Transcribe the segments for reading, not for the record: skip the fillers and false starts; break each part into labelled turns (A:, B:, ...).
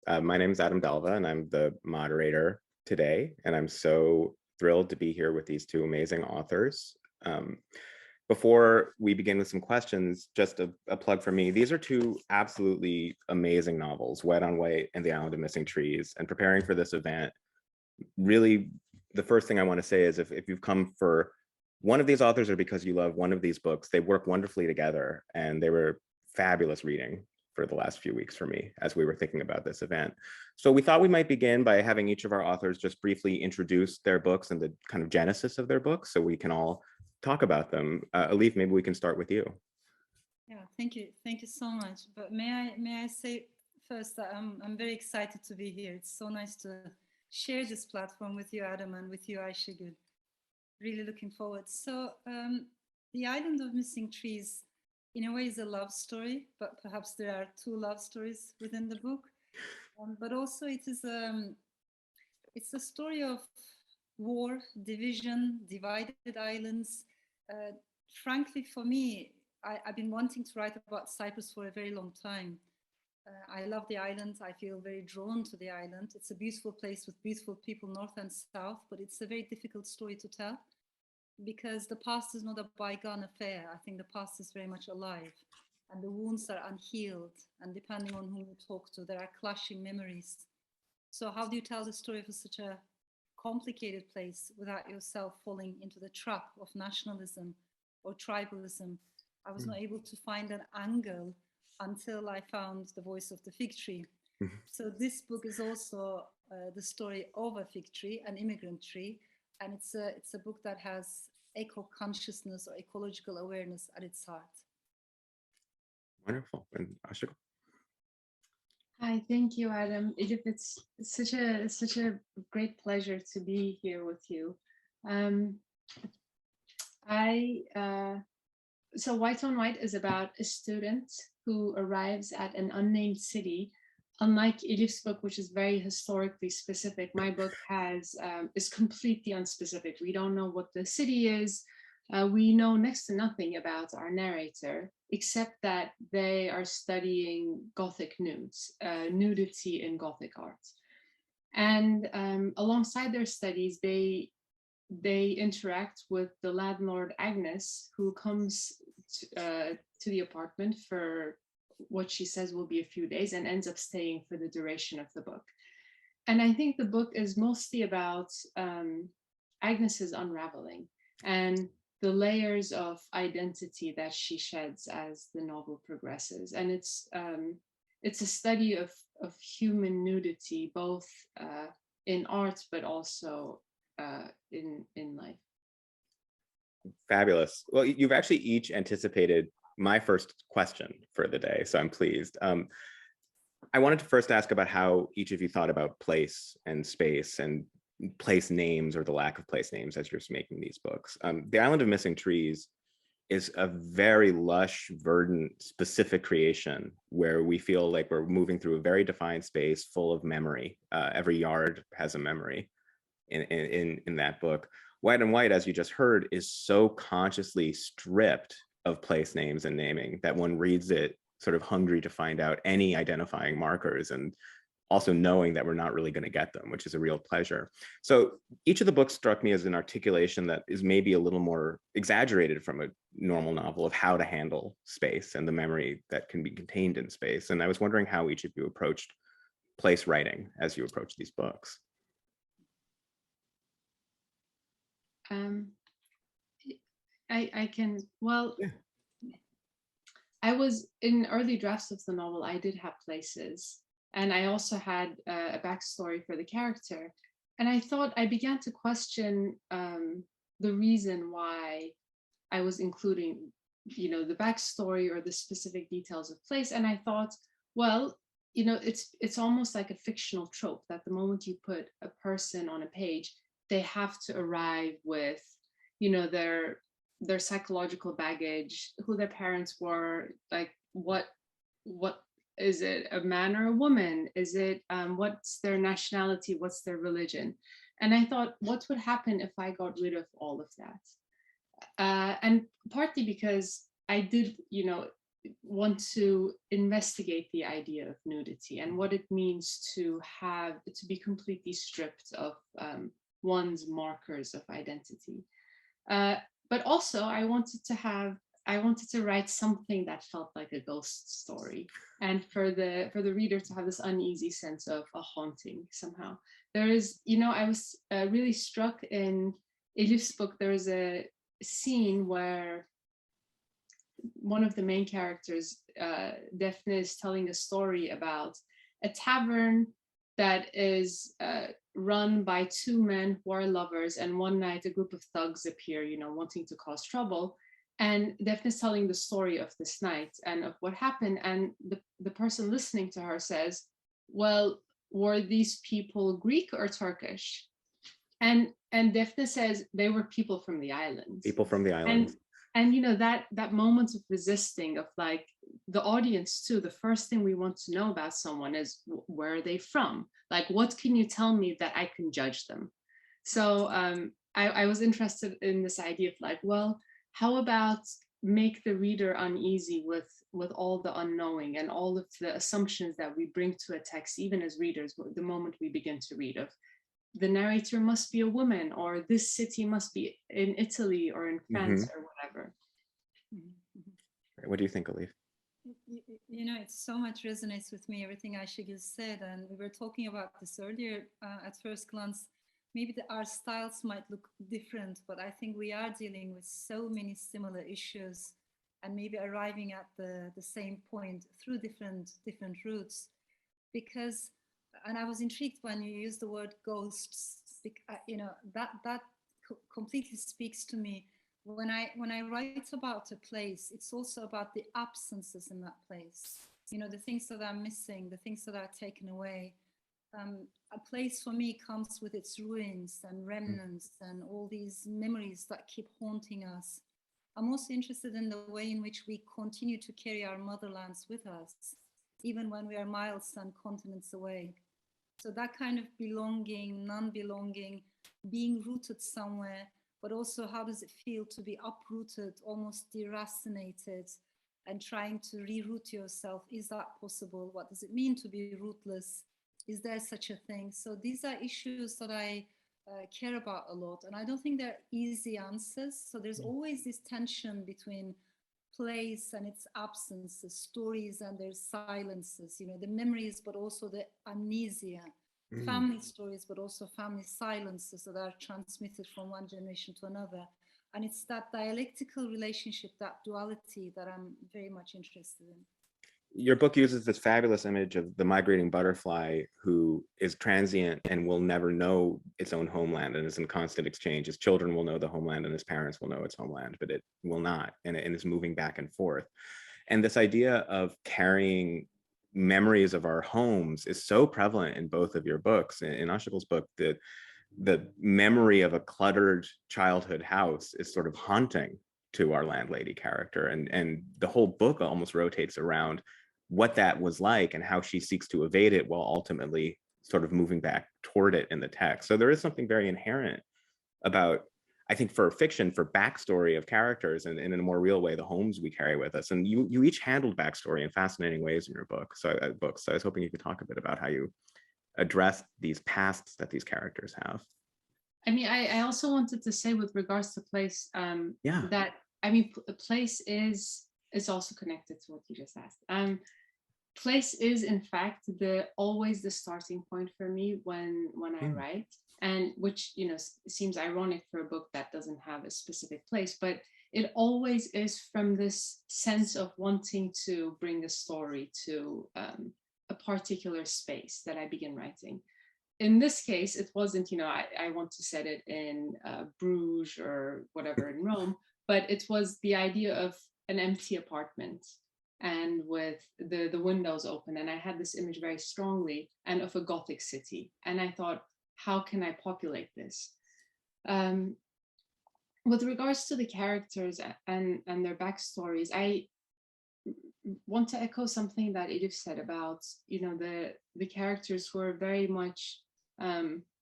A: My name is Adam Dalva, and I'm the moderator today. And I'm so thrilled to be here with these two amazing authors. Um, Before we begin with some questions, just a plug for me. These are two absolutely amazing novels, Wet on White and The Island of Missing Trees. And preparing for this event, really, the first thing I want to say is if you've come for one of these authors or because you love one of these books, they work wonderfully together, and they were fabulous reading for the last few weeks for me as we were thinking about this event. So we thought we might begin by having each of our authors just briefly introduce their books and the kind of genesis of their books so we can all talk about them. Elif, maybe we can start with you.
B: Yeah, thank you so much. But may I say first that I'm very excited to be here. It's so nice to share this platform with you, Adam, and with you, Ayegls. Really looking forward. So, The Island of Missing Trees, in a way, is a love story, but perhaps there are two love stories within the book. But also, it's a story of war, division, divided islands. Uh, Frankly, for me, I've been wanting to write about Cyprus for a very long time. I love the island. I feel very drawn to the island. It's a beautiful place with beautiful people, north and south, but it's a very difficult story to tell because the past is not a bygone affair. I think the past is very much alive and the wounds are unhealed. And depending on whom you talk to, there are clashing memories. So, how do you tell the story of such a complicated place without yourself falling into the trap of nationalism or tribalism? I was not able to find an angle until I found the voice of the fig tree. So this book is also the story of a fig tree, an immigrant tree, and it's a book that has eco consciousness or ecological awareness at its heart.
A: Wonderful. And Ashika?
C: Hi, thank you, Adam. Elif, it's such a great pleasure to be here with you. I So White on White is about a student who arrives at an unnamed city. Unlike Elif's book, which is very historically specific, my book is completely unspecific. We don't know what the city is. We know next to nothing about our narrator, except that they are studying Gothic nudes, nudity in Gothic art. And alongside their studies, they interact with the landlord Agnes, who comes to the apartment for what she says will be a few days and ends up staying for the duration of the book. And I think the book is mostly about Agnes's unraveling and the layers of identity that she sheds as the novel progresses. And it's a study of human nudity, both in art, but also in life.
A: Fabulous. Well, you've actually each anticipated my first question for the day, so I'm pleased. I wanted to first ask about how each of you thought about place and space and place names or the lack of place names as you're making these books. The Island of Missing Trees is a very lush, verdant, specific creation where we feel like we're moving through a very defined space full of memory. Every yard has a memory in that book. White on White, as you just heard, is so consciously stripped of place names and naming that one reads it sort of hungry to find out any identifying markers, and also knowing that we're not really going to get them, which is a real pleasure. So each of the books struck me as an articulation that is maybe a little more exaggerated from a normal novel of how to handle space and the memory that can be contained in space. And I was wondering how each of you approached place writing as you approach these books.
C: I can, well, yeah. I was in early drafts of the novel, I did have places, and I also had a backstory for the character. And I began to question the reason why I was including, the backstory or the specific details of place. And I thought, well, it's almost like a fictional trope that the moment you put a person on a page, they have to arrive with, their psychological baggage, who their parents were, like what is it, a man or a woman? Is it what's their nationality? What's their religion? And I thought, what would happen if I got rid of all of that? And partly because I did, want to investigate the idea of nudity and what it means to be completely stripped of one's markers of identity. But also I wanted to write something that felt like a ghost story, and for the reader to have this uneasy sense of a haunting somehow. There is, I was really struck in Elif's book. There is a scene where one of the main characters, Daphne, is telling a story about a tavern that is run by two men who are lovers, and one night a group of thugs appear, wanting to cause trouble. And Daphne's telling the story of this night and of what happened, and the person listening to her says, well, were these people Greek or Turkish? And Daphne says they were people from the islands.
A: People from the islands.
C: And that moment of resisting, of like the audience too, the first thing we want to know about someone is where are they from? Like, what can you tell me that I can judge them? So I was interested in this idea of like, well, how about make the reader uneasy with all the unknowing and all of the assumptions that we bring to a text, even as readers, the moment we begin to read, of the narrator must be a woman, or this city must be in Italy or in France or whatever.
A: What do you think, Elif?
B: It's so much resonates with me, everything Ayegls said, and we were talking about this earlier. At first glance, maybe our styles might look different, but I think we are dealing with so many similar issues and maybe arriving at the same point through different routes. Because, and I was intrigued when you used the word ghosts, that completely speaks to me. When I write about a place, it's also about the absences in that place. The things that are missing, the things that are taken away. A place for me comes with its ruins and remnants and all these memories that keep haunting us. I'm also interested in the way in which we continue to carry our motherlands with us, even when we are miles and continents away. So that kind of belonging, non-belonging, being rooted somewhere, but also how does it feel to be uprooted, almost deracinated, and trying to reroot yourself? Is that possible? What does it mean to be rootless? Is there such a thing? So these are issues that I care about a lot, and I don't think they're easy answers. So there's always this tension between place and its absences, stories and their silences, the memories, but also the amnesia, family stories, but also family silences that are transmitted from one generation to another. And it's that dialectical relationship, that duality, that I'm very much interested in.
A: Your book uses this fabulous image of the migrating butterfly who is transient and will never know its own homeland and is in constant exchange. Its children will know the homeland and its parents will know its homeland, but it will not, and is moving back and forth. And this idea of carrying memories of our homes is so prevalent in both of your books. In Ayegls' book, the memory of a cluttered childhood house is sort of haunting to our landlady character, and the whole book almost rotates around what that was like and how she seeks to evade it while ultimately sort of moving back toward it in the text. So there is something very inherent about, I think, for fiction, for backstory of characters, and in a more real way, the homes we carry with us. And you each handled backstory in fascinating ways in your book. So I was hoping you could talk a bit about how you address these pasts that these characters have.
C: I mean, I also wanted to say with regards to place, that, I mean, place is also connected to what you just asked. Place is, in fact, always the starting point for me when I write, and which, seems ironic for a book that doesn't have a specific place, but it always is from this sense of wanting to bring a story to a particular space that I begin writing. In this case, it wasn't, I want to set it in Bruges or whatever in Rome, but it was the idea of an empty apartment and with the windows open. And I had this image very strongly, and of a Gothic city. And I thought, how can I populate this? With regards to the characters and their backstories, I want to echo something that Elif said about, the characters who are very much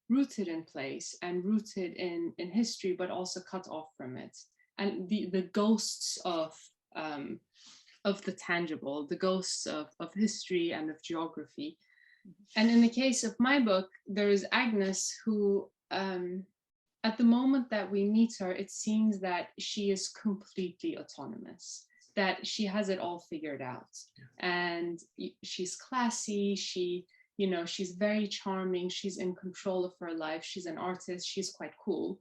C: rooted in place and rooted in history, but also cut off from it. And the ghosts of of the tangible, the ghosts of history and of geography. And in the case of my book, there is Agnes, who at the moment that we meet her, it seems that she is completely autonomous, that she has it all figured out. And she's classy, she's very charming, she's in control of her life, she's an artist, she's quite cool.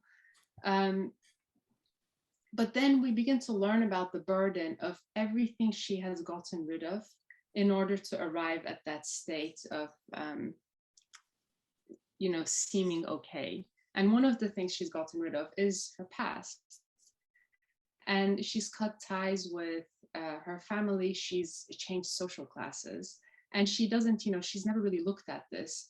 C: But then we begin to learn about the burden of everything she has gotten rid of in order to arrive at that state of, seeming okay. And one of the things she's gotten rid of is her past. And she's cut ties with her family. She's changed social classes. And she doesn't, she's never really looked at this,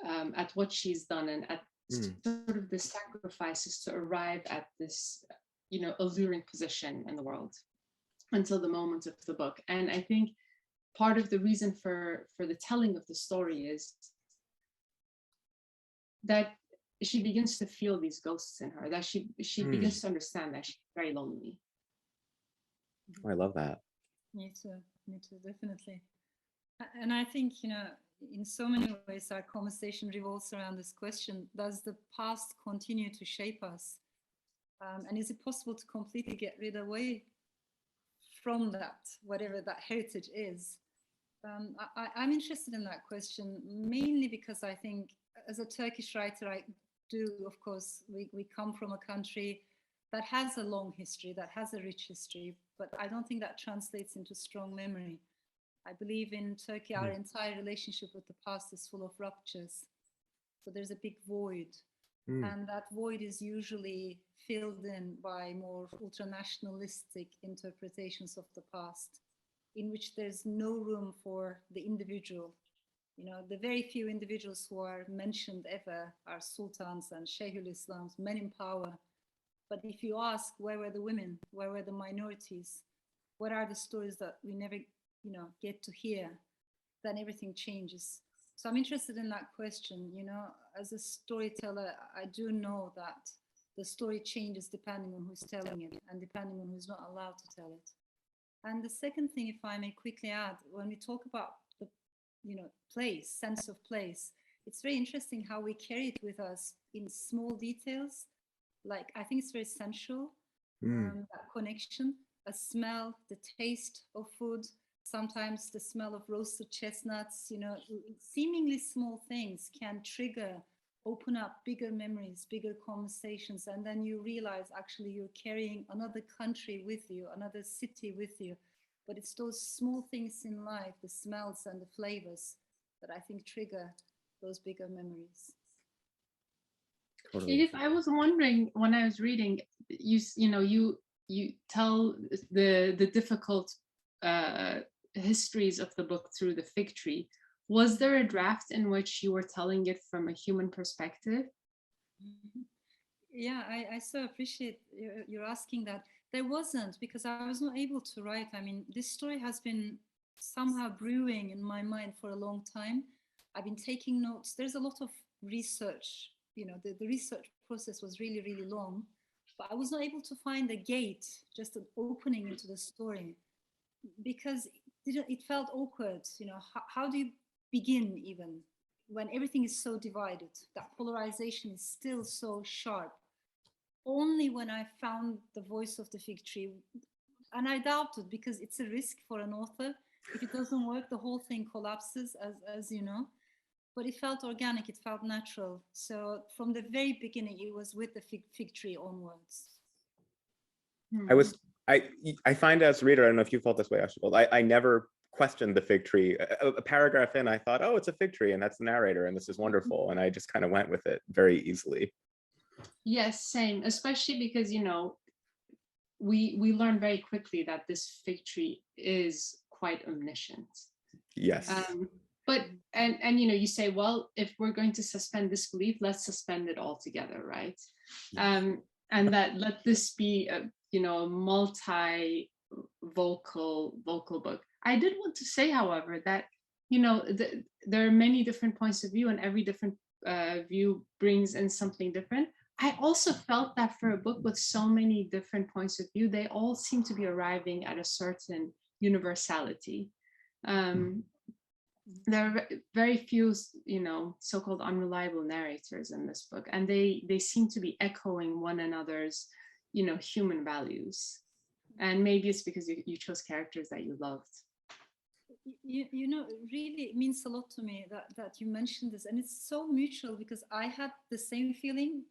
C: at what she's done and at sort of the sacrifices to arrive at this, alluring position in the world until the moment of the book. And I think part of the reason for the telling of the story is that she begins to feel these ghosts in her, that she begins to understand that she's very lonely.
A: I love that.
B: Me too, definitely. And I think, in so many ways, our conversation revolves around this question: does the past continue to shape us? And is it possible to completely get rid away from that, whatever that heritage is? I'm interested in that question, mainly because I think, as a Turkish writer, I do, of course, we come from a country that has a long history, that has a rich history, but I don't think that translates into strong memory. I believe in Turkey, our entire relationship with the past is full of ruptures. So there's a big void. And that void is usually filled in by more ultranationalistic interpretations of the past, in which there's no room for the individual. The very few individuals who are mentioned ever are sultans and Sheikhul Islams, men in power. But if you ask, where were the women? Where were the minorities? What are the stories that we never, get to hear? Then everything changes. So I'm interested in that question. As a storyteller, I do know that the story changes depending on who's telling it and depending on who's not allowed to tell it. And the second thing, if I may quickly add, when we talk about the, place, sense of place, it's very interesting how we carry it with us in small details. Like, I think it's very essential, that connection, a smell, the taste of food, sometimes the smell of roasted chestnuts, seemingly small things can open up bigger memories, bigger conversations. And then you realize actually you're carrying another country with you, another city with you. But it's those small things in life, the smells and the flavors, that I think trigger those bigger memories.
C: Totally. Edith, I was wondering, when I was reading, you tell the difficult histories of the book through the fig tree. Was there a draft in which you were telling it from a human perspective?
B: Yeah, I so appreciate you're asking that. There wasn't, because I was not able to write. I mean, this story has been somehow brewing in my mind for a long time. I've been taking notes. There's a lot of research. The research process was really, really long, but I was not able to find a gate, just an opening into the story, because it felt awkward. How do you begin even when everything is so divided? That polarization is still so sharp. Only when I found the voice of the fig tree, and I doubted, because it's a risk for an author. If it doesn't work, the whole thing collapses, as you know. But it felt organic, it felt natural. So from the very beginning, it was with the fig tree onwards.
A: I find, as a reader, I don't know if you felt this way, Ashibald, I never questioned the fig tree. A paragraph in, I thought, oh, it's a fig tree, and that's the narrator, and this is wonderful. And I just kind of went with it very easily. Yes,
C: same, especially because, we learn very quickly that this fig tree is quite omniscient.
A: Yes.
C: But you say, well, if we're going to suspend disbelief, let's suspend it all together, right? Yes. And that let this be a multi vocal book. I did want to say, however, that there are many different points of view, and every different view brings in something different. I also felt that for a book with so many different points of view, they all seem to be arriving at a certain universality. There are very few, so-called unreliable narrators in this book, and they seem to be echoing one another's, human values. And maybe it's because you chose characters that you loved.
B: Really, it means a lot to me that you mentioned this, and it's so mutual, because I had the same feeling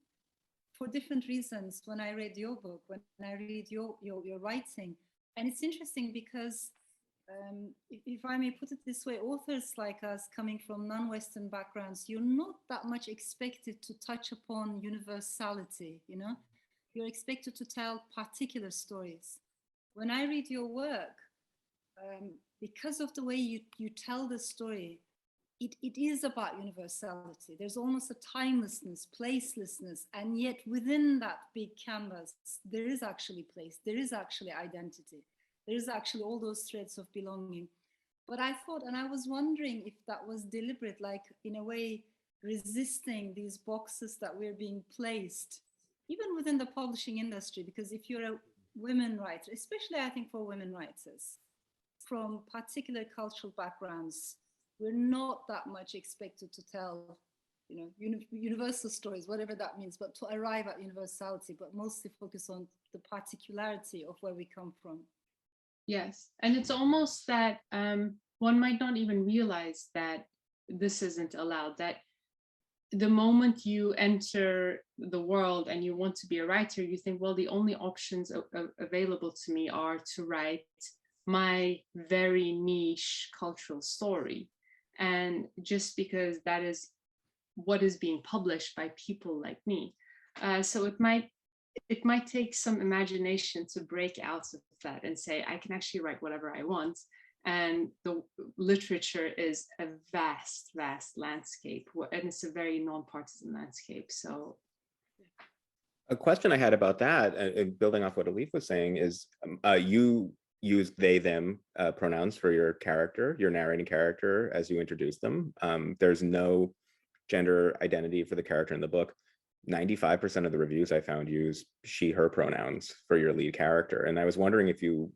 B: for different reasons when I read your book, when I read your writing. And it's interesting because if I may put it this way, authors like us coming from non-Western backgrounds, you're not that much expected to touch upon universality, You're expected to tell particular stories. When I read your work, because of the way you tell the story, it is about universality. There's almost a timelessness, placelessness, and yet within that big canvas, there is actually place, there is actually identity, there is actually all those threads of belonging. But I thought, and I was wondering if that was deliberate, like in a way resisting these boxes that we're being placed, even within the publishing industry, because if you're a women writer, especially I think for women writers, from particular cultural backgrounds, we're not that much expected to tell, universal stories, whatever that means, but to arrive at universality, but mostly focus on the particularity of where we come from.
C: Yes, and it's almost that one might not even realize that this isn't allowed, that the moment you enter the world and you want to be a writer, you think, well, the only options available to me are to write my very niche cultural story. And just because that is what is being published by people like me. So it might take some imagination to break out of that and say, I can actually write whatever I want. And the literature is a vast, vast landscape, and it's a very non-partisan landscape. So
A: a question I had about that, building off what Elif was saying, is you use they, them pronouns for your character, your narrating character, as you introduce them. There's no gender identity for the character in the book. 95% of the reviews I found use she, her pronouns for your lead character. And I was wondering if you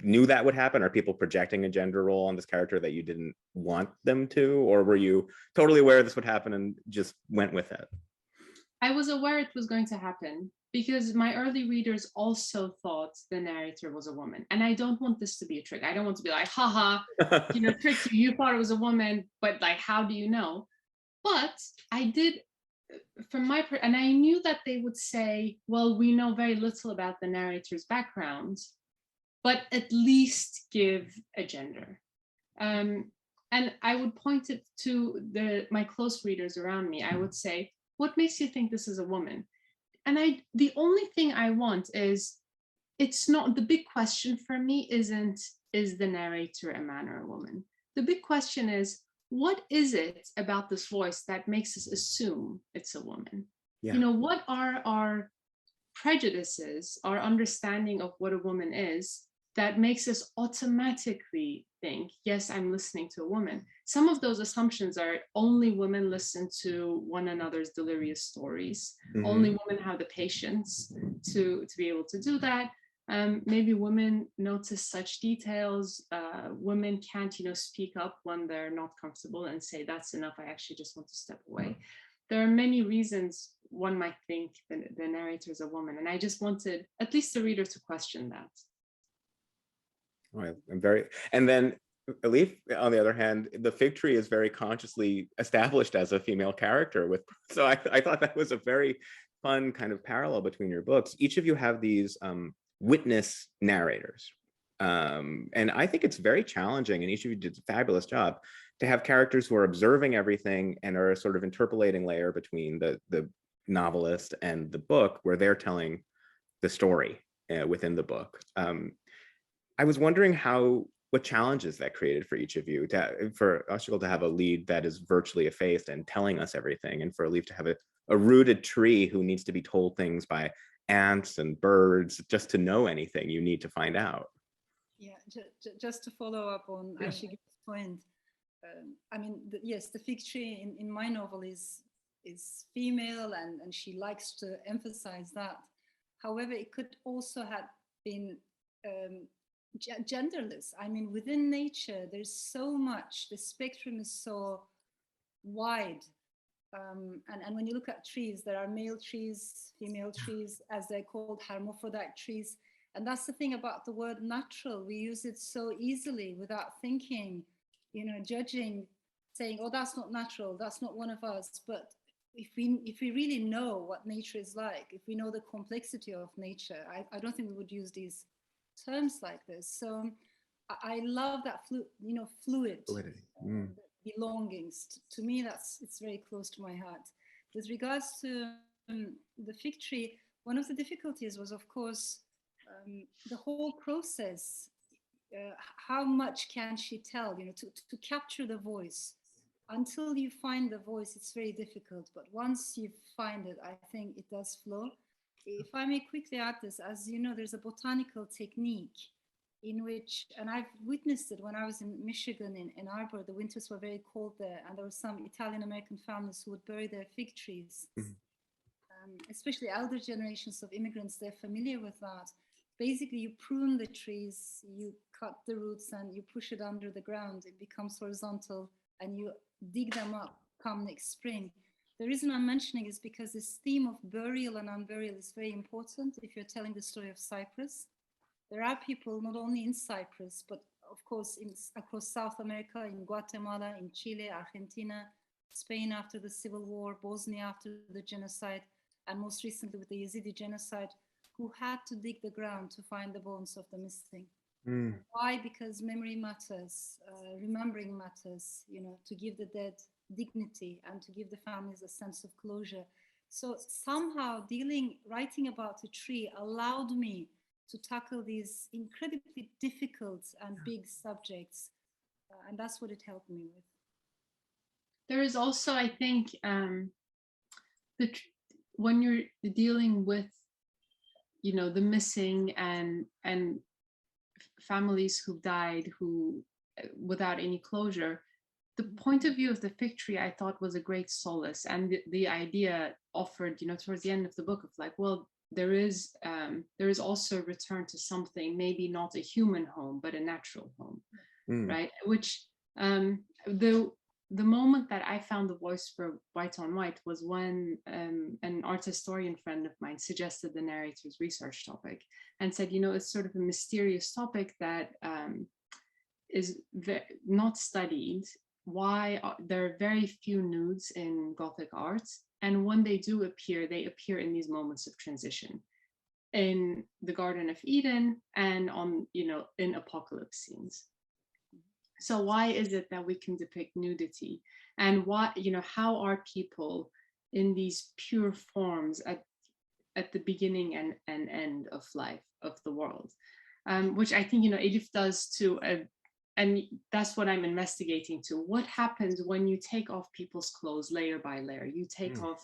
A: knew that would happen. Are people projecting a gender role on this character that you didn't want them to? Or were you totally aware this would happen and just went with it?
C: I was aware it was going to happen because my early readers also thought the narrator was a woman. And I don't want this to be a trick. I don't want to be like, haha, tricked you thought it was a woman, but like, how do you know? But I did, and I knew that they would say, well, we know very little about the narrator's background, but at least give a gender. And I would point it to my close readers around me. I would say, what makes you think this is a woman? And the only thing I want is, it's not, the big question for me isn't, is the narrator a man or a woman? The big question is, what is it about this voice that makes us assume it's a woman? Yeah. What are our prejudices, our understanding of what a woman is, that makes us automatically think, yes, I'm listening to a woman. Some of those assumptions are only women listen to one another's delirious stories. Mm-hmm. Only women have the patience to be able to do that. Maybe women notice such details. Women can't, speak up when they're not comfortable and say, that's enough, I actually just want to step away. There are many reasons one might think the narrator is a woman. And I just wanted at least the reader to question that.
A: Oh, and then Elif, on the other hand, the fig tree is very consciously established as a female character. So I thought that was a very fun kind of parallel between your books. Each of you have these witness narrators. And I think it's very challenging, and each of you did a fabulous job, to have characters who are observing everything and are a sort of interpolating layer between the novelist and the book, where they're telling the story within the book. I was wondering what challenges that created for each of you, for Ayegls to have a lead that is virtually effaced and telling us everything, and for Elif to have a rooted tree who needs to be told things by ants and birds just to know anything you need to find out.
B: Yeah, just to follow up on Ayegls' point, yes, the fig tree in my novel is female, and she likes to emphasize that. However, it could also have been genderless. I mean, within nature, there's so much, the spectrum is so wide. And when you look at trees, there are male trees, female trees, as they're called, hermaphrodite trees. And that's the thing about the word natural. We use it so easily without thinking, judging, saying, oh, that's not natural, that's not one of us. But if we really know what nature is like, if we know the complexity of nature, I don't think we would use these terms like this. So I love that fluid
A: Validity. Mm.
B: belongings. To me, it's very close to my heart. With regards to the fig tree, one of the difficulties was, of course, the whole process. How much can she tell? To capture the voice. Until you find the voice, it's very difficult. But once you find it, I think it does flow. If I may quickly add this, as you know, there's a botanical technique in which, and I've witnessed it when I was in Michigan in Ann Arbor, the winters were very cold there, and there were some Italian-American families who would bury their fig trees. Especially elder generations of immigrants, they're familiar with that. Basically, you prune the trees, you cut the roots, and you push it under the ground. It becomes horizontal, and you dig them up come next spring. The reason I'm mentioning is because this theme of burial and unburial is very important if you're telling the story of Cyprus. There are people not only in Cyprus, but of course across South America, in Guatemala, in Chile, Argentina, Spain after the Civil War, Bosnia after the genocide, and most recently with the Yazidi genocide, who had to dig the ground to find the bones of the missing. Why? Because memory matters, remembering matters, to give the dead dignity and to give the families a sense of closure. So somehow writing about a tree allowed me to tackle these incredibly difficult and big subjects. And that's what it helped me with.
C: There is also, I think, when you're dealing with, the missing and families who died without any closure, the point of view of the fig tree, I thought, was a great solace. And the idea offered, towards the end of the book of like, well, there is also a return to something, maybe not a human home, but a natural home, right? Which the moment that I found the voice for White on White was when an art historian friend of mine suggested the narrator's research topic and said, it's sort of a mysterious topic that is not studied. Why there are very few nudes in Gothic art, and when they do appear, they appear in these moments of transition, in the Garden of Eden and in apocalypse scenes. So why is it that we can depict nudity, and why, how are people in these pure forms at the beginning and end of life, of the world, which I think, Elif does too. And that's what I'm investigating too. What happens when you take off people's clothes layer by layer? You take off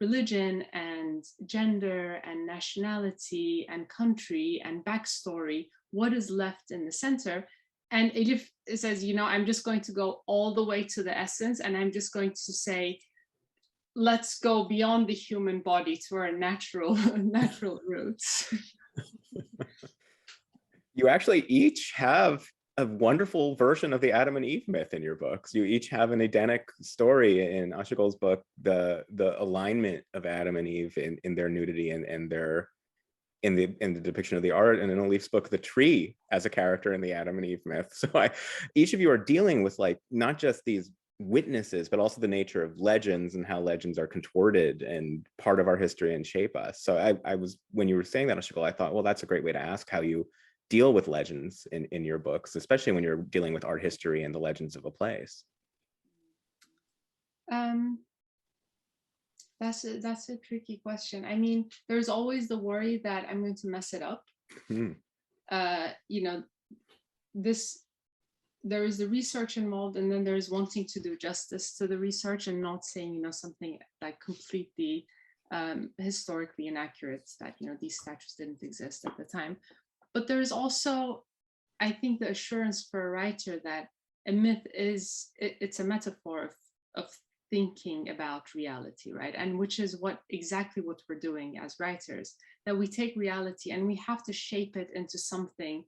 C: religion and gender and nationality and country and backstory. What is left in the center? And Elif says, I'm just going to go all the way to the essence, and I'm just going to say, let's go beyond the human body to our natural roots.
A: You actually each have a wonderful version of the Adam and Eve myth in your books. You each have an Edenic story. In Ayegls' book, the alignment of Adam and Eve in their nudity and their in the depiction of the art, and in Elif's book, the tree as a character in the Adam and Eve myth. So each of you are dealing with like not just these witnesses, but also the nature of legends and how legends are contorted and part of our history and shape us. So I was, when you were saying that, Ashikal, I thought, well, that's a great way to ask how you deal with legends in your books, especially when you're dealing with art history and the legends of a place.
C: That's a tricky question. I mean, there's always the worry that I'm going to mess it up. There is the research involved, and then there's wanting to do justice to the research and not saying, something like completely historically inaccurate, that, these statues didn't exist at the time. But there's also, I think, the assurance for a writer that a myth it's a metaphor of thinking about reality, right? And which is exactly what we're doing as writers, that we take reality and we have to shape it into something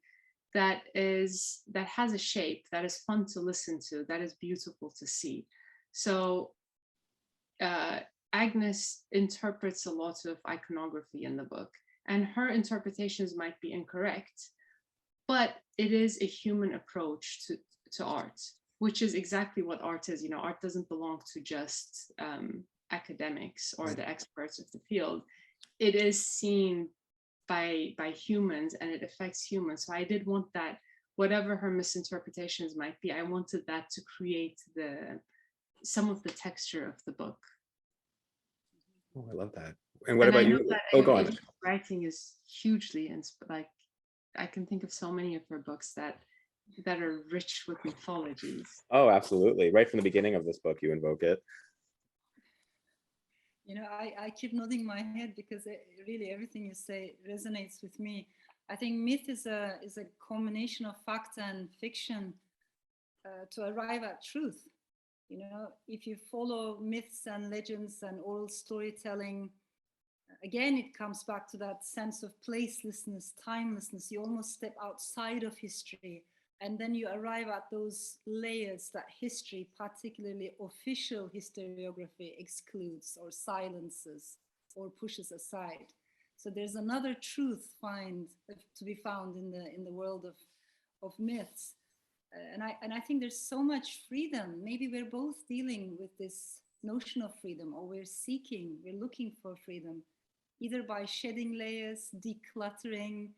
C: that has a shape, that is fun to listen to, that is beautiful to see. So Agnes interprets a lot of iconography in the book, and her interpretations might be incorrect, but it is a human approach to art, which is exactly what art is. You know, art doesn't belong to just academics or the experts of the field. It is seen by humans, and it affects humans. So I did want that, whatever her misinterpretations might be, I wanted that to create some of the texture of the book.
A: Oh, I love that. And what about you? Oh, go on.
C: Writing is hugely, like, I can think of so many of her books that are rich with mythologies.
A: Oh, absolutely. Right from the beginning of this book, you invoke it.
B: You know, I keep nodding my head because really everything you say resonates with me. I think myth is a combination of fact and fiction to arrive at truth. You know, if you follow myths and legends and oral storytelling, again, it comes back to that sense of placelessness, timelessness. You almost step outside of history, and then you arrive at those layers that history, particularly official historiography, excludes or silences or pushes aside. So there's another truth to be found in the world of myths. And I think there's so much freedom. Maybe we're both dealing with this notion of freedom, or we're looking for freedom, either by shedding layers, decluttering,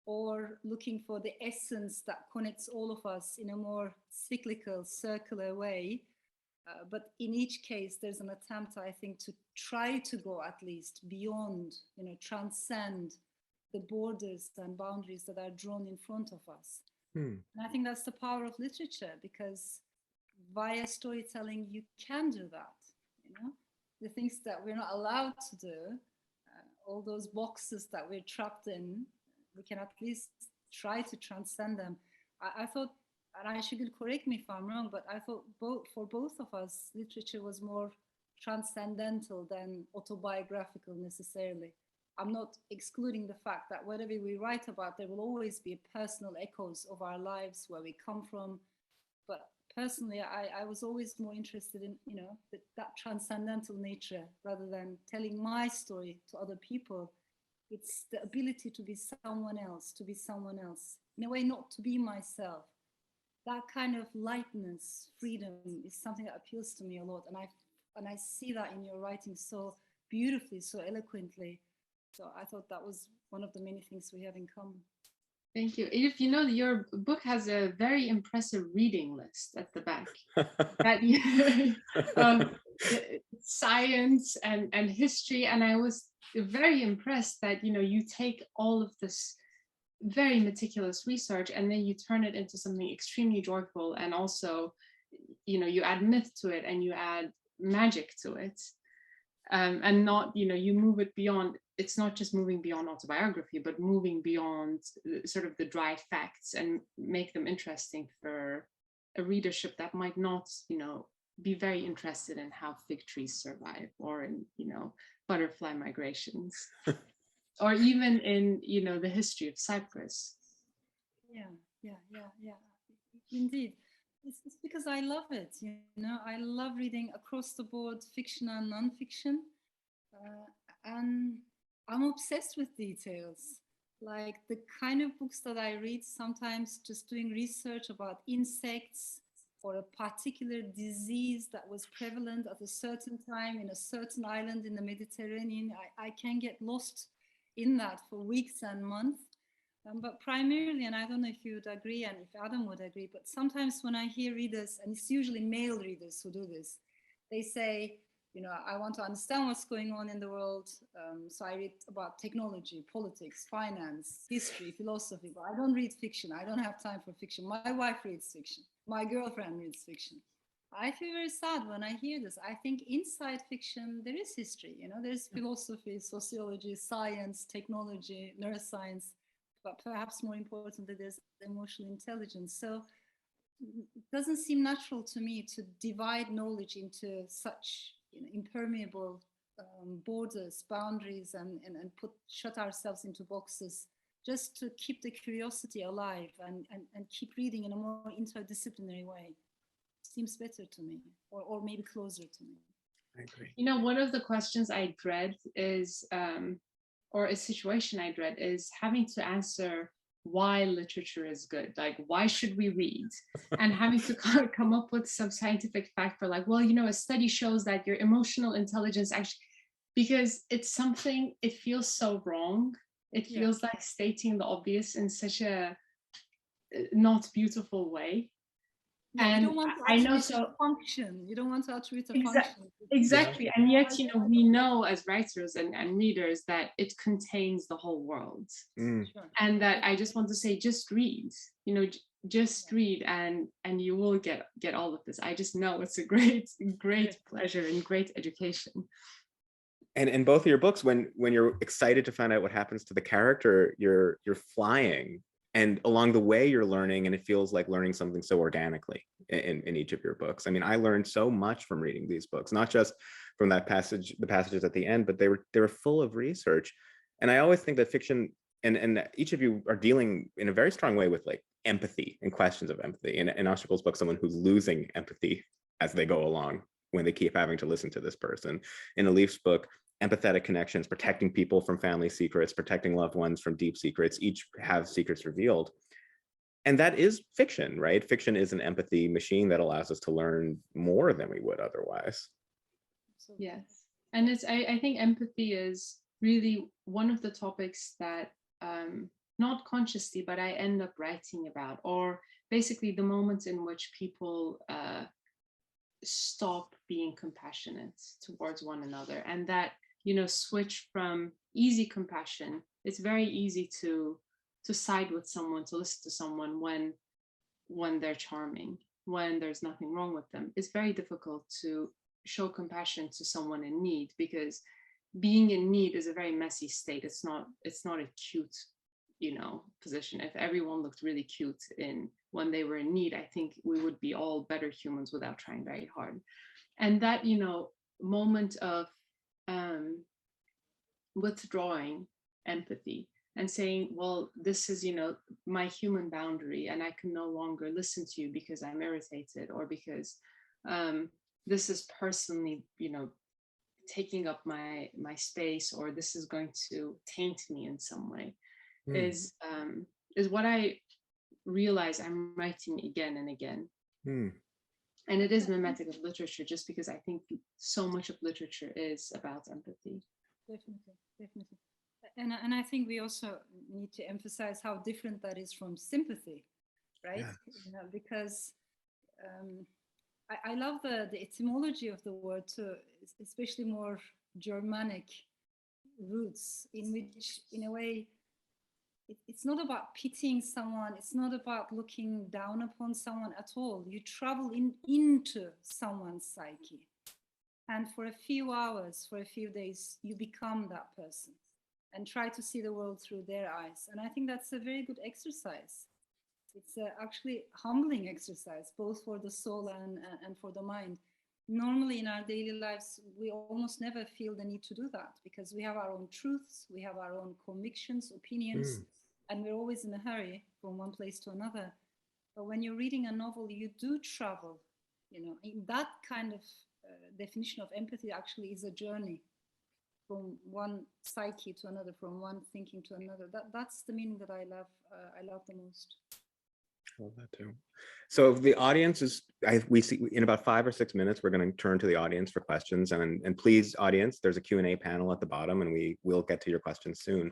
B: or looking for the essence that connects all of us in a more cyclical, circular way. But in each case, there's an attempt, I think, to try to go at least beyond, you know, transcend the borders and boundaries that are drawn in front of us. And I think that's the power of literature, because via storytelling, you can do that. You know, the things that we're not allowed to do, all those boxes that we're trapped in, we can at least try to transcend them. I thought, and Ayegls, correct me if I'm wrong, but I thought for both of us, literature was more transcendental than autobiographical necessarily. I'm not excluding the fact that whatever we write about, there will always be personal echoes of our lives, where we come from. But personally, I was always more interested in, you know, that transcendental nature rather than telling my story to other people. It's the ability to be someone else, in a way, not to be myself. That kind of lightness, freedom, is something that appeals to me a lot. And I see that in your writing so beautifully, so eloquently. So I thought that was one of the many things we have in common.
C: Thank you. If you know, your book has a very impressive reading list at the back. Science and history, and I was very impressed that, you know, you take all of this very meticulous research and then you turn it into something extremely joyful, and also, you know, you add myth to it and you add magic to it, and not, you know, you move it beyond. It's not just moving beyond autobiography, but moving beyond sort of the dry facts and make them interesting for a readership that might not, you know, be very interested in how fig trees survive, or in, you know, butterfly migrations, or even in, you know, the history of Cyprus.
B: Yeah. Indeed. It's because I love it, you know. I love reading across the board, fiction and non-fiction. And I'm obsessed with details, like the kind of books that I read, sometimes just doing research about insects or a particular disease that was prevalent at a certain time in a certain island in the Mediterranean. I can get lost in that for weeks and months. But primarily, and I don't know if you would agree and if Adam would agree, but sometimes when I hear readers, and it's usually male readers who do this, they say, you know, I want to understand what's going on in the world, so I read about technology, politics, finance, history, philosophy, but I don't read fiction. I don't have time for fiction. My wife reads fiction. My girlfriend reads fiction. I feel very sad when I hear this. I think inside fiction, there is history, you know, there's philosophy, sociology, science, technology, neuroscience, but perhaps more importantly, there's emotional intelligence. So it doesn't seem natural to me to divide knowledge into such, you know, impermeable borders, boundaries, and shut ourselves into boxes just to keep the curiosity alive and keep reading in a more interdisciplinary way. Seems better to me, or maybe closer to me.
A: I agree.
C: You know, one of the questions I dread is, or a situation I dread is having to answer why literature is good. Like, why should we read? And having to come up with some scientific fact for like, well, you know, a study shows that your emotional intelligence actually, because it's something, it feels so wrong. It feels like stating the obvious in such a not beautiful way.
B: Yeah,
C: and
B: you don't want to
C: I know,
B: attribute
C: so
B: a function. You don't want to attribute a
C: Exactly.
B: function.
C: Exactly.
A: Yeah.
C: And yet, you know, we know as writers and readers that it contains the whole world.
A: Mm.
B: Sure.
C: And that I just want to say, just read, you know, just read and you will get all of this. I just know it's a great pleasure and great education.
A: And in both of your books, when you're excited to find out what happens to the character, you're flying, and along the way you're learning, and it feels like learning something so organically in each of your books. I mean, I learned so much from reading these books, not just from the passages at the end, but they were full of research. And I always think that fiction, and each of you are dealing in a very strong way with like empathy and questions of empathy. In Ashraful's book, someone who's losing empathy as they go along when they keep having to listen to this person. In Elif's book, empathetic connections, protecting people from family secrets, protecting loved ones from deep secrets, each have secrets revealed. And that is fiction, right? Fiction is an empathy machine that allows us to learn more than we would otherwise.
C: Yes. And I think empathy is really one of the topics that not consciously, but I end up writing about, or basically the moments in which people stop being compassionate towards one another, and that, you know, switch from easy compassion. It's very easy to side with someone, to listen to someone when they're charming, when there's nothing wrong with them. It's very difficult to show compassion to someone in need, because being in need is a very messy state. It's not a cute, you know, position. If everyone looked really cute when they were in need, I think we would be all better humans without trying very hard. And that, you know, moment of withdrawing empathy and saying, well, this is, you know, my human boundary, and I can no longer listen to you because I'm irritated, or because this is personally, you know, taking up my space, or this is going to taint me in some way, is what I realize I'm writing again and again. And it is mimetic of literature, just because I think so much of literature is about empathy.
B: Definitely. And I think we also need to emphasize how different that is from sympathy, right?
A: Yeah.
B: You know, because I love the etymology of the word too, especially more Germanic roots, in which, in a way, it's not about pitying someone. It's not about looking down upon someone at all. You travel into someone's psyche. And for a few hours, for a few days, you become that person and try to see the world through their eyes. And I think that's a very good exercise. It's actually humbling exercise, both for the soul and for the mind. Normally in our daily lives, we almost never feel the need to do that, because we have our own truths, we have our own convictions, opinions, and we're always in a hurry from one place to another. But when you're reading a novel, you do travel, you know, in that kind of definition of empathy actually is a journey from one psyche to another, from one thinking to another. That's the meaning that I love the most.
A: I love that too. So the audience is, we see in about 5 or 6 minutes, we're going to turn to the audience for questions, and please, audience, there's a Q&A panel at the bottom, and we will get to your questions soon.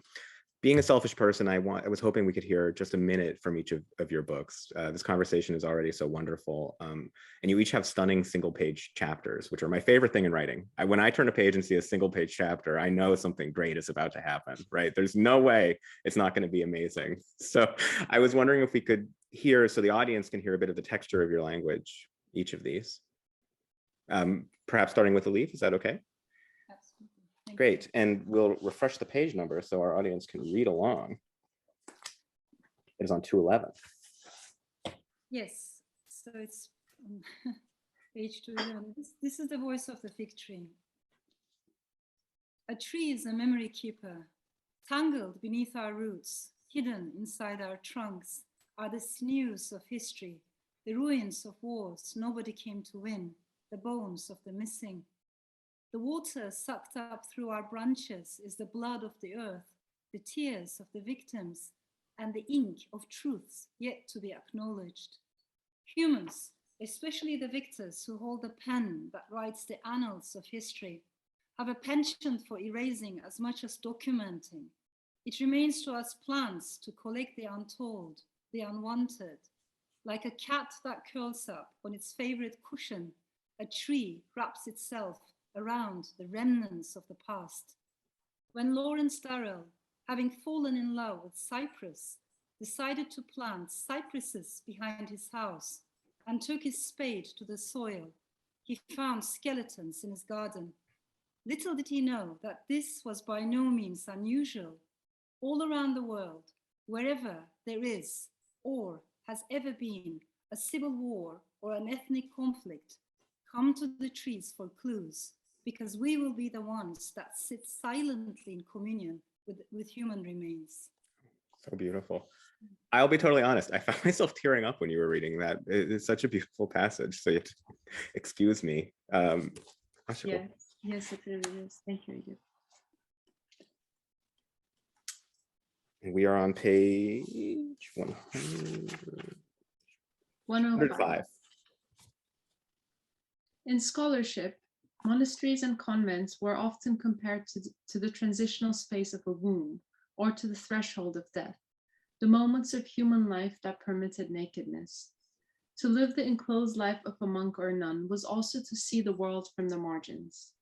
A: Being a selfish person, I was hoping we could hear just a minute from each of your books. This conversation is already so wonderful. And you each have stunning single-page chapters, which are my favorite thing in writing. When I turn a page and see a single-page chapter, I know something great is about to happen, right? There's no way it's not going to be amazing. So I was wondering if we could hear, so the audience can hear a bit of the texture of your language, each of these. Perhaps starting with Elif, is that okay? Great, and we'll refresh the page number so our audience can read along. It is on 211.
B: Yes, so it's page 211. This is the voice of the fig tree. A tree is a memory keeper, tangled beneath our roots, Hidden inside our trunks are the sinews of history, the ruins of wars nobody came to win, the bones of the missing. The water sucked up through our branches is the blood of the earth, the tears of the victims, and the ink of truths yet to be acknowledged. Humans, especially the victors who hold the pen that writes the annals of history, have a penchant for erasing as much as documenting. It remains to us plants to collect the untold, the unwanted. Like a cat that curls up on its favorite cushion, a tree wraps itself around the remnants of the past. When Lawrence Durrell, having fallen in love with cypress, decided to plant cypresses behind his house and took his spade to the soil, he found skeletons in his garden. Little did he know that this was by no means unusual. All around the world, wherever there is or has ever been a civil war or an ethnic conflict, come to the trees for clues, because we will be the ones that sit silently in communion with human remains.
A: So beautiful. I'll be totally honest. I found myself tearing up when you were reading that. It's such a beautiful passage. So you have to excuse me.
C: Yes, it really is. Thank you, Edith.
A: We are on page 100.
C: 105. In scholarship, monasteries and convents were often compared to the transitional space of a womb or to the threshold of death, the moments of human life that permitted nakedness. To live the enclosed life of a monk or a nun was also to see the world from the margins.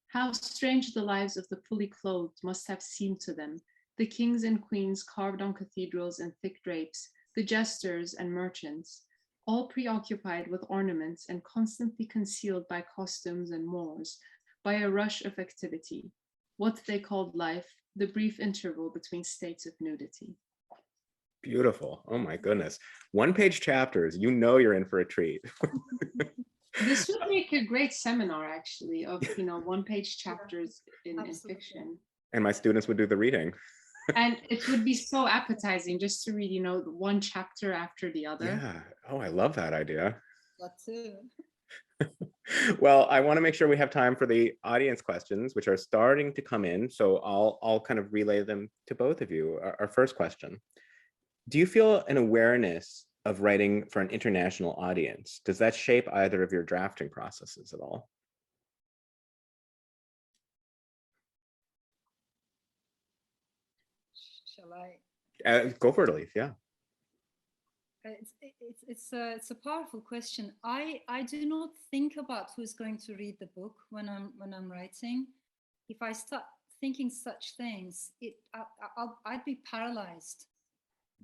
C: How strange the lives of the fully clothed must have seemed to them, the kings and queens carved on cathedrals in thick drapes, the jesters and merchants, all preoccupied with ornaments and constantly concealed by costumes and mores, by a rush of activity, what they called life, the brief interval between states of nudity.
A: Beautiful. Oh my goodness. One-page chapters, you know you're in for a treat.
C: This would make a great seminar, actually, of one-page chapters in fiction.
A: And my students would do the reading.
C: And it would be so appetizing just to read, one chapter after the other.
A: Yeah. Oh, I love that idea.
B: That too.
A: Well, I want to make sure we have time for the audience questions, which are starting to come in. So I'll kind of relay them to both of you. Our first question: do you feel an awareness of writing for an international audience? Does that shape either of your drafting processes at all?
B: Shall I?
A: Go for it, Elif. Yeah.
B: It's a powerful question. I do not think about who's going to read the book when I'm writing. If I start thinking such things, I'd be paralyzed,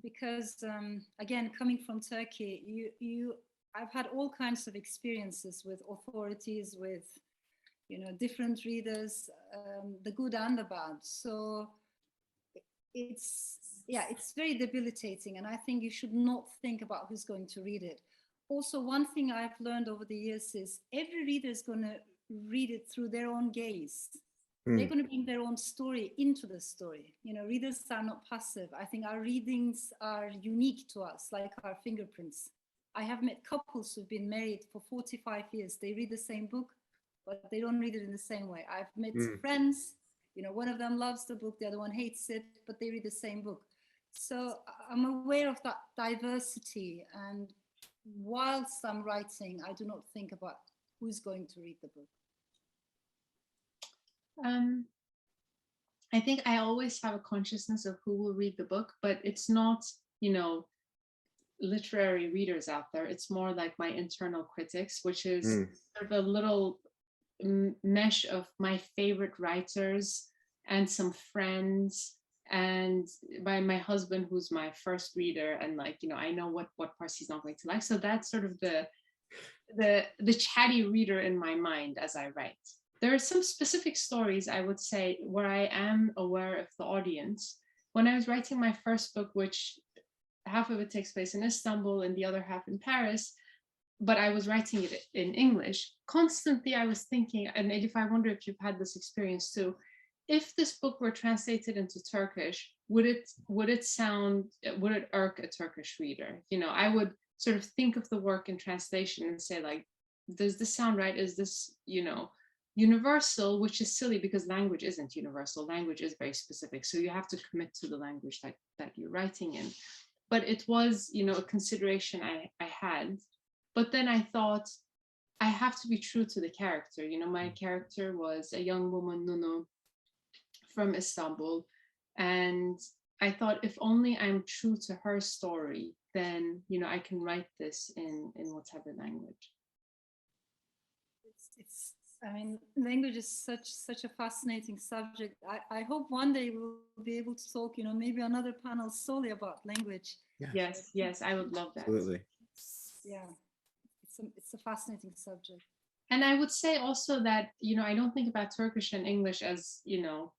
B: because again, coming from Turkey, I've had all kinds of experiences with authorities, with different readers, the good and the bad. So it's very debilitating, and I think you should not think about who's going to read it. Also, one thing I've learned over the years is every reader is going to read it through their own gaze. They're going to bring their own story into the story. Readers are not passive. I think our readings are unique to us, like our fingerprints. I have met couples who've been married for 45 years. They read the same book, but they don't read it in the same way. I've met friends, one of them loves the book, the other one hates it, but they read the same book. So I'm aware of that diversity. And whilst I'm writing, I do not think about who's going to read the book.
C: I think I always have a consciousness of who will read the book, but it's not, literary readers out there. It's more like my internal critics, which is sort of a little mesh of my favorite writers and some friends, and by my husband, who's my first reader, and I know what parts he's not going to like. So that's sort of the chatty reader in my mind as I write. There are some specific stories, I would say, where I am aware of the audience. When I was writing my first book, which half of it takes place in Istanbul and the other half in Paris, but I was writing it in English, constantly I was thinking, and if I wonder if you've had this experience too, if this book were translated into Turkish, would it irk a Turkish reader? You know, I would sort of think of the work in translation and say, like, does this sound right? Is this, you know, universal? Which is silly because language isn't universal. Language is very specific. So you have to commit to the language that you're writing in. But it was, you know, a consideration I had. But then I thought, I have to be true to the character. You know, my character was a young woman, Nunu, from Istanbul. And I thought, if only I'm true to her story, then, you know, I can write this in whatever language.
B: It's I mean, language is such a fascinating subject. I hope one day we'll be able to talk, you know, maybe another panel solely about language.
C: Yes, I would love that.
A: Absolutely.
B: Yeah, it's a fascinating subject.
C: And I would say also that, you know, I don't think about Turkish and English as, you know,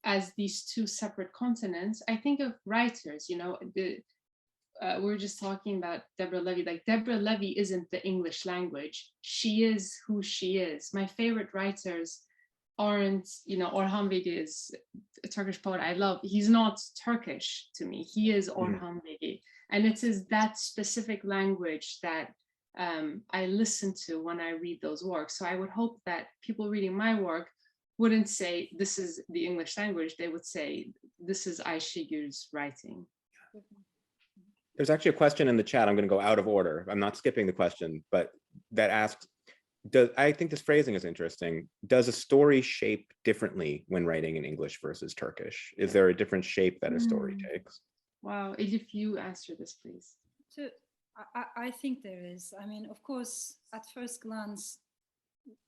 C: as these two separate continents. I think of writers, you know, we were just talking about Deborah Levy. Like, Deborah Levy isn't the English language. She is who she is. My favorite writers aren't, you know, Orhan Veli is a Turkish poet I love. He's not Turkish to me. He is Orhan Veli. And it is that specific language that I listen to when I read those works. So I would hope that people reading my work wouldn't say this is the English language. They would say this is Ayegls' writing.
A: There's actually a question in the chat. I'm going to go out of order. I'm not skipping the question, but that asked, I think this phrasing is interesting. Does a story shape differently when writing in English versus Turkish? Is there a different shape that a story takes?
C: Wow, Elif, you answer this, please.
B: So I think there is. I mean, of course, at first glance,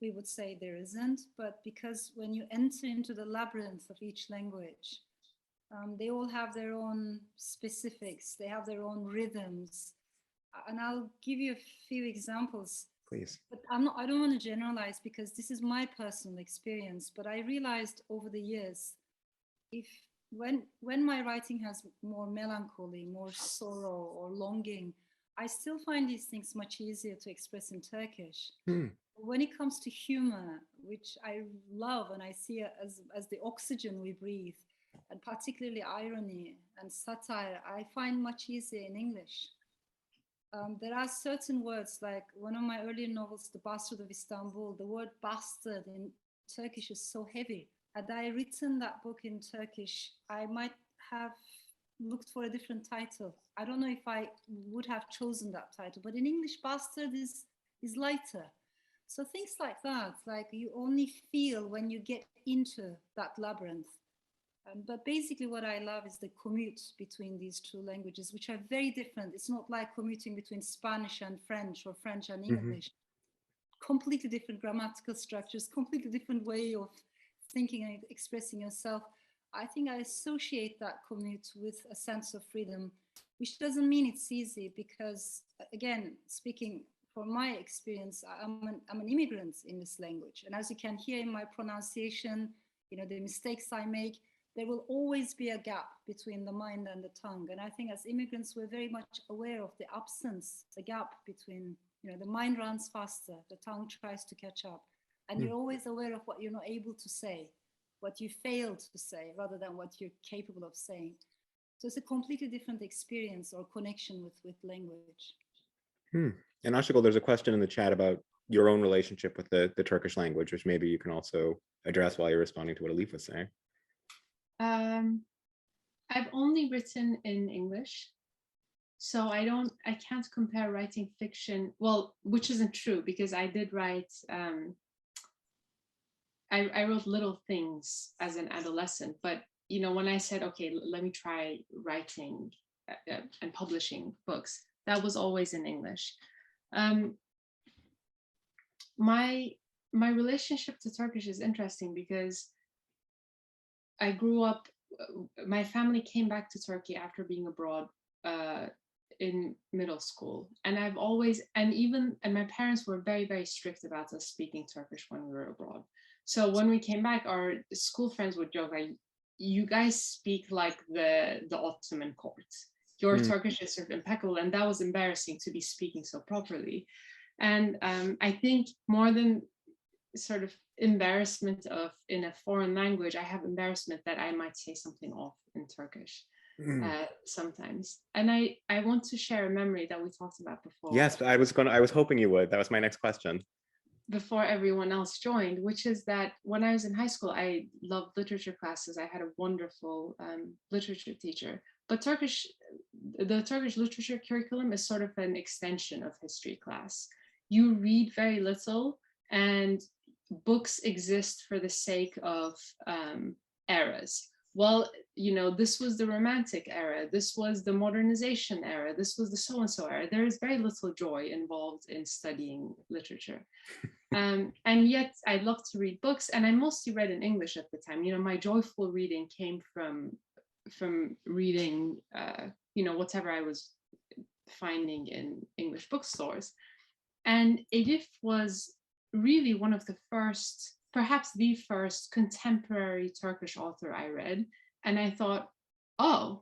B: we would say there isn't, but because when you enter into the labyrinth of each language, they all have their own specifics, they have their own rhythms. And I'll give you a few examples.
A: Please.
B: But I don't want to generalize because this is my personal experience, but I realized over the years, when my writing has more melancholy, more sorrow or longing, I still find these things much easier to express in Turkish. When it comes to humor, which I love and I see as the oxygen we breathe, and particularly irony and satire, I find much easier in English. There are certain words, like one of my earlier novels, The Bastard of Istanbul, the word bastard in Turkish is so heavy. Had I written that book in Turkish, I might have looked for a different title. I don't know if I would have chosen that title, but in English, bastard is lighter. So things like that, like you only feel when you get into that labyrinth. But basically what I love is the commute between these two languages, which are very different. It's not like commuting between Spanish and French or French and English. Completely different grammatical structures, completely different way of thinking and expressing yourself. I think I associate that commute with a sense of freedom, which doesn't mean it's easy because, again, speaking from my experience, I'm an immigrant in this language. And as you can hear in my pronunciation, you know, the mistakes I make, there will always be a gap between the mind and the tongue. And I think as immigrants, we're very much aware of the absence, the gap between, you know, the mind runs faster, the tongue tries to catch up. And you're always aware of what you're not able to say, what you failed to say, rather than what you're capable of saying. So it's a completely different experience or connection with language.
A: And Ayegls, there's a question in the chat about your own relationship with the Turkish language, which maybe you can also address while you're responding to what Elif was saying.
C: I've only written in English, so I can't compare writing fiction, well, which isn't true because I did write, I wrote little things as an adolescent, but you know, when I said, okay, let me try writing and publishing books, that was always in English. My relationship to Turkish is interesting because I grew up, my family came back to Turkey after being abroad in middle school. And I've always, and my parents were very, very strict about us speaking Turkish when we were abroad. So when we came back, our school friends would joke like, you guys speak like the Ottoman court. Your Turkish is sort of impeccable. And that was embarrassing to be speaking so properly. And I think more than sort of embarrassment of, in a foreign language, I have embarrassment that I might say something off in Turkish sometimes. And I want to share a memory that we talked about before.
A: Yes, I was hoping you would. That was my next question.
C: Before everyone else joined, which is that when I was in high school, I loved literature classes. I had a wonderful literature teacher. But the Turkish literature curriculum is sort of an extension of history class. You read very little, and books exist for the sake of eras. Well, you know, this was the Romantic era, this was the Modernization era, this was the so-and-so era. There is very little joy involved in studying literature. And yet I love to read books, and I mostly read in English at the time. You know, my joyful reading came from reading, you know, whatever I was finding in English bookstores. And Elif was really one of the first, perhaps the first contemporary Turkish author I read. And I thought, oh,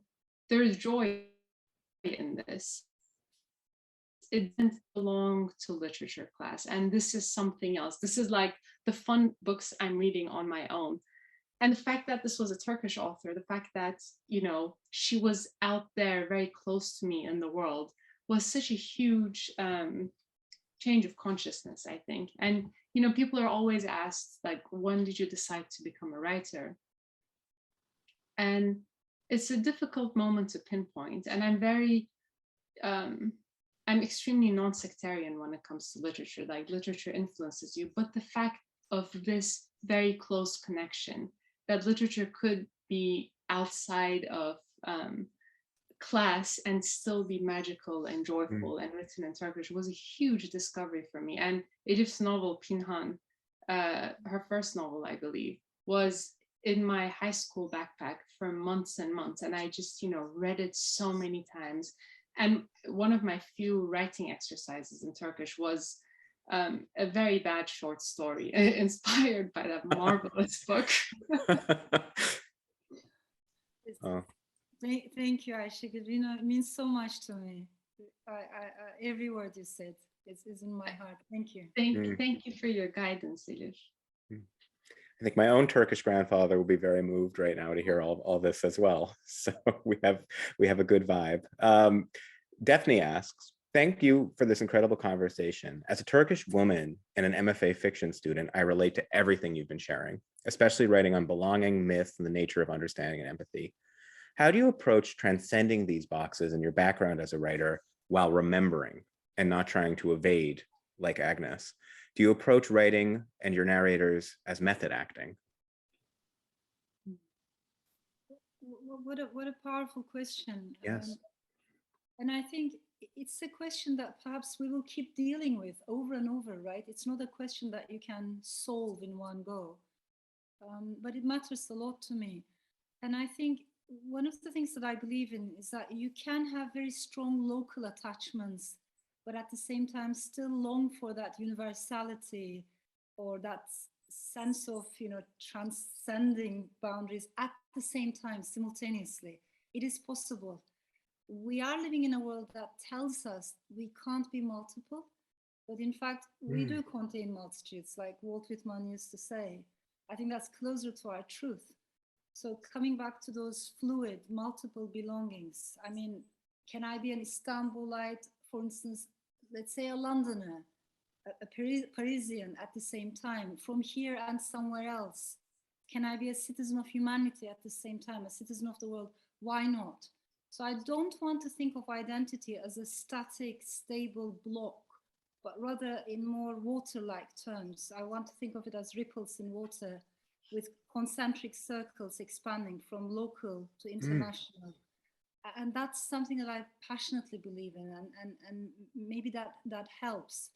C: there's joy in this. It didn't belong to literature class. And this is something else. This is like the fun books I'm reading on my own. And the fact that this was a Turkish author, the fact that, you know, she was out there very close to me in the world was such a huge change of consciousness, I think. And, you know, people are always asked, like, when did you decide to become a writer? And it's a difficult moment to pinpoint. And I'm extremely non-sectarian when it comes to literature. Like, literature influences you, but the fact of this very close connection, that literature could be outside of class and still be magical and joyful and written in Turkish, was a huge discovery for me. And Elif's novel, Pinhan, her first novel, I believe, was in my high school backpack for months and months. And I just, you know, read it so many times. And one of my few writing exercises in Turkish was a very bad short story inspired by that marvelous book.
A: Oh.
B: Thank you, Ayegls. You know, it means so much to me. Every word you said is in my heart. Thank you.
C: Thank you for your guidance, Elif.
A: I think my own Turkish grandfather will be very moved right now to hear all this as well. So we have a good vibe. Daphne asks, thank you for this incredible conversation. As a Turkish woman and an MFA fiction student, I relate to everything you've been sharing, especially writing on belonging, myth, and the nature of understanding and empathy. How do you approach transcending these boxes in your background as a writer while remembering and not trying to evade, like Agnes? Do you approach writing and your narrators as method acting?
B: What a powerful question.
A: Yes.
B: And I think it's a question that perhaps we will keep dealing with over and over, right? It's not a question that you can solve in one go, but it matters a lot to me. And I think one of the things that I believe in is that you can have very strong local attachments, but at the same time still long for that universality or that sense of, you know, transcending boundaries at the same time, simultaneously. It is possible. We are living in a world that tells us we can't be multiple, but in fact, we do contain multitudes, like Walt Whitman used to say. I think that's closer to our truth. So coming back to those fluid, multiple belongings, I mean, can I be an Istanbulite, for instance, let's say a Londoner, a Parisian at the same time, from here and somewhere else? Can I be a citizen of humanity at the same time, a citizen of the world? Why not? So I don't want to think of identity as a static, stable block, but rather in more water-like terms. I want to think of it as ripples in water with concentric circles expanding from local to international. And that's something that I passionately believe in, and maybe that helps.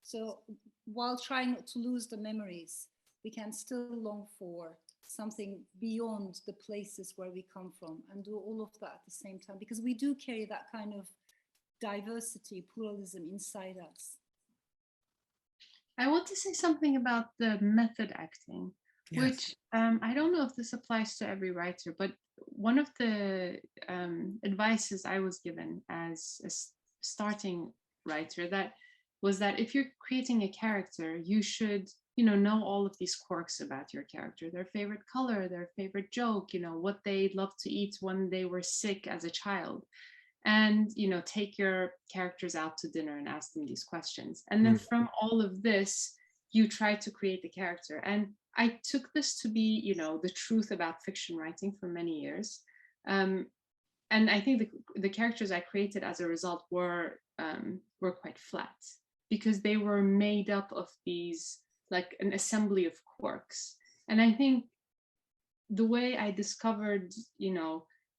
B: So while trying not to lose the memories, we can still long for something beyond the places where we come from and do all of that at the same time, because we do carry that kind of diversity, pluralism inside us.
C: I want to say something about the method acting. Yes. Which I don't know if this applies to every writer, but one of the advices I was given as a starting writer was that if you're creating a character, you should know all of these quirks about your character, their favorite color, their favorite joke, what they love to eat when they were sick as a child. And, take your characters out to dinner and ask them these questions. And then from all of this, you try to create the character. And I took this to be, the truth about fiction writing for many years. And I think the characters I created as a result were quite flat, because they were made up of these, like an assembly of quirks. And I think the way I discovered,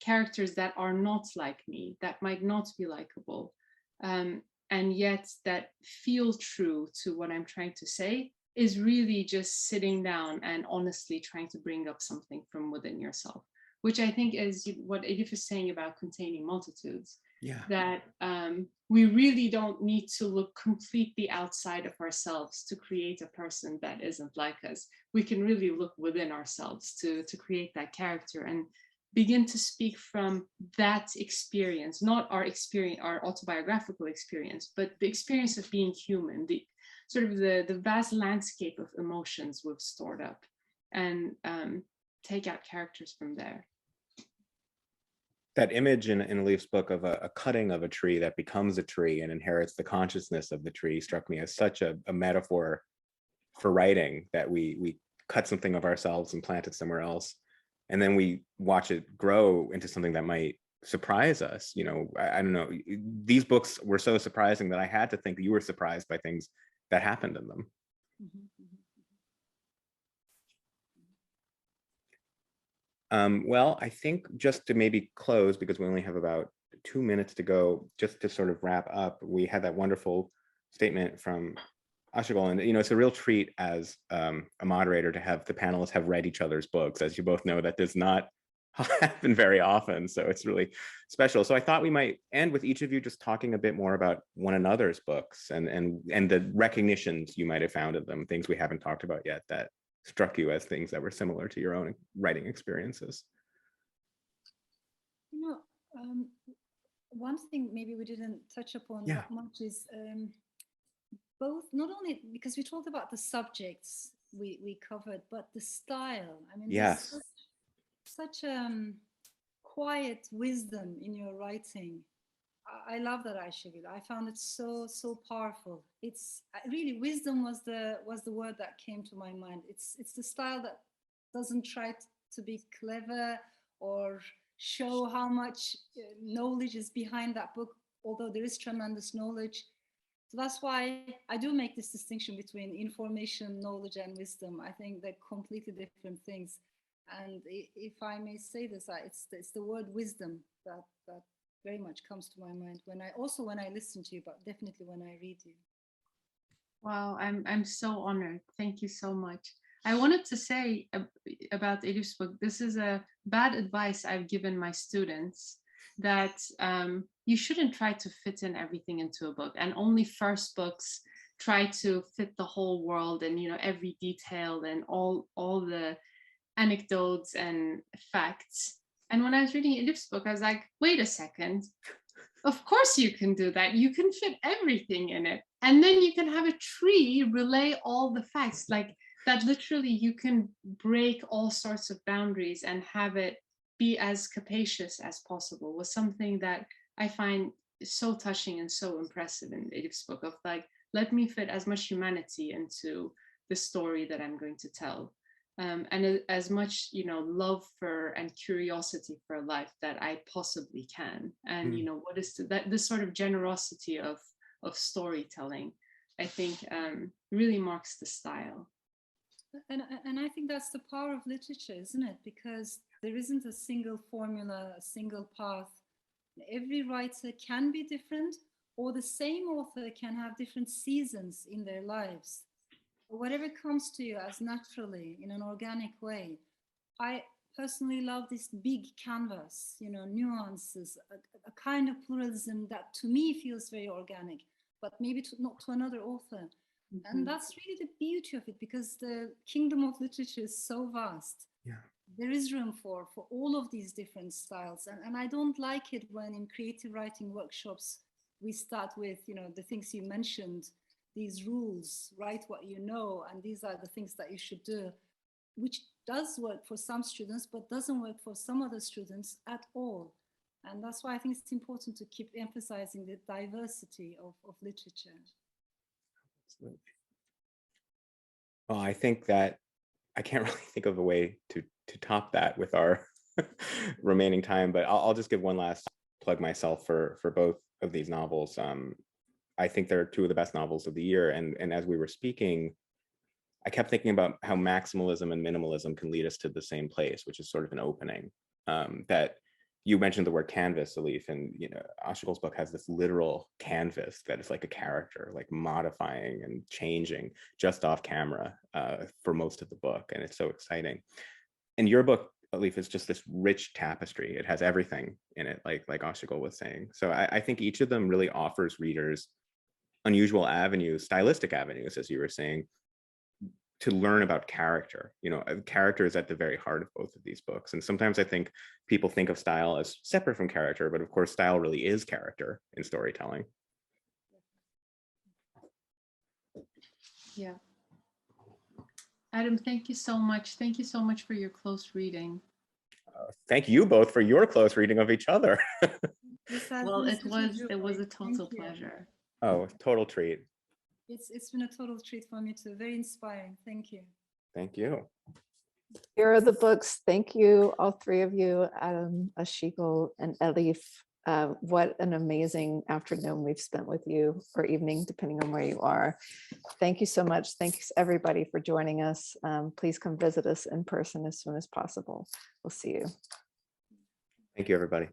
C: characters that are not like me, that might not be likable, and yet that feel true to what I'm trying to say, is really just sitting down and honestly trying to bring up something from within yourself, which I think is what Elif is saying about containing multitudes.
A: Yeah.
C: That we really don't need to look completely outside of ourselves to create a person that isn't like us. We can really look within ourselves to create that character and begin to speak from that experience, not our experience, our autobiographical experience, but the experience of being human, the sort of the vast landscape of emotions we've stored up, and take out characters from there.
A: That image in Elif's book of a cutting of a tree that becomes a tree and inherits the consciousness of the tree struck me as such a metaphor for writing, that we cut something of ourselves and plant it somewhere else, and then we watch it grow into something that might surprise us. I don't know, these books were so surprising that I had to think that you were surprised by things that happened in them. Well, I think just to maybe close, because we only have about 2 minutes to go, just to sort of wrap up, we had that wonderful statement from Ayegls, and it's a real treat as a moderator to have the panelists have read each other's books. As you both know, that does not happen very often, so it's really special. So I thought we might end with each of you just talking a bit more about one another's books and the recognitions you might have found in them, things we haven't talked about yet that struck you as things that were similar to your own writing experiences.
B: One thing maybe we didn't touch upon that much is both, not only because we talked about the subjects we covered, but the style. I mean,
A: yes,
B: such quiet wisdom in your writing. I love that, Ayegls. I found it so powerful. It's really, wisdom was the word that came to my mind. It's the style that doesn't try to be clever or show how much knowledge is behind that book, although there is tremendous knowledge. So that's why I do make this distinction between information, knowledge, and wisdom. I think they're completely different things. And if I may say this, it's the word wisdom that very much comes to my mind when I listen to you, but definitely when I read you.
C: Wow, I'm so honored. Thank you so much. I wanted to say about Elif's book, this is a bad advice I've given my students, that you shouldn't try to fit in everything into a book, and only first books try to fit the whole world and every detail and all the anecdotes and facts. And when I was reading Elif's book, I was like, wait a second. Of course you can do that. You can fit everything in it. And then you can have a tree relay all the facts. Like that, literally, you can break all sorts of boundaries and have it be as capacious as possible, was something that I find so touching and so impressive in Elif's book, of like, let me fit as much humanity into the story that I'm going to tell. And as much love for and curiosity for life that I possibly can, and what is that this sort of generosity of storytelling, I think really marks the style.
B: And I think that's the power of literature, isn't it? Because there isn't a single formula, a single path. Every writer can be different, or the same author can have different seasons in their lives. Whatever comes to you as naturally, in an organic way. I personally love this big canvas, nuances, a kind of pluralism that to me feels very organic, but maybe not to another author. Mm-hmm. And that's really the beauty of it, because the kingdom of literature is so vast.
A: Yeah.
B: There is room for all of these different styles. And I don't like it when in creative writing workshops, we start with, the things you mentioned, these rules, write what you know, and these are the things that you should do, which does work for some students, but doesn't work for some other students at all. And that's why I think it's important to keep emphasizing the diversity of literature.
A: Absolutely. Well, I think that I can't really think of a way to top that with our remaining time, but I'll just give one last plug myself for both of these novels. I think they're two of the best novels of the year. And as we were speaking, I kept thinking about how maximalism and minimalism can lead us to the same place, which is sort of an opening. That you mentioned the word canvas, Elif, and Ayegls' book has this literal canvas that is like a character, like modifying and changing just off camera for most of the book, and it's so exciting. And your book, Elif, is just this rich tapestry. It has everything in it, like Ayegls was saying. So I think each of them really offers readers unusual avenues, stylistic avenues, as you were saying, to learn about character. Character is at the very heart of both of these books. And sometimes I think people think of style as separate from character, but of course, style really is character in storytelling.
C: Yeah. Adam, thank you so much. Thank you so much for your close reading.
A: Thank you both for your close reading of each other.
C: Well, it was a total pleasure.
A: Oh, total treat.
B: It's been a total treat for me too. Very inspiring. Thank you.
A: Thank you.
D: Here are the books. Thank you, all three of you, Adam, Ayegls, and Elif. What an amazing afternoon we've spent with you, or evening, depending on where you are. Thank you so much. Thanks everybody for joining us. Please come visit us in person as soon as possible. We'll see you.
A: Thank you, everybody.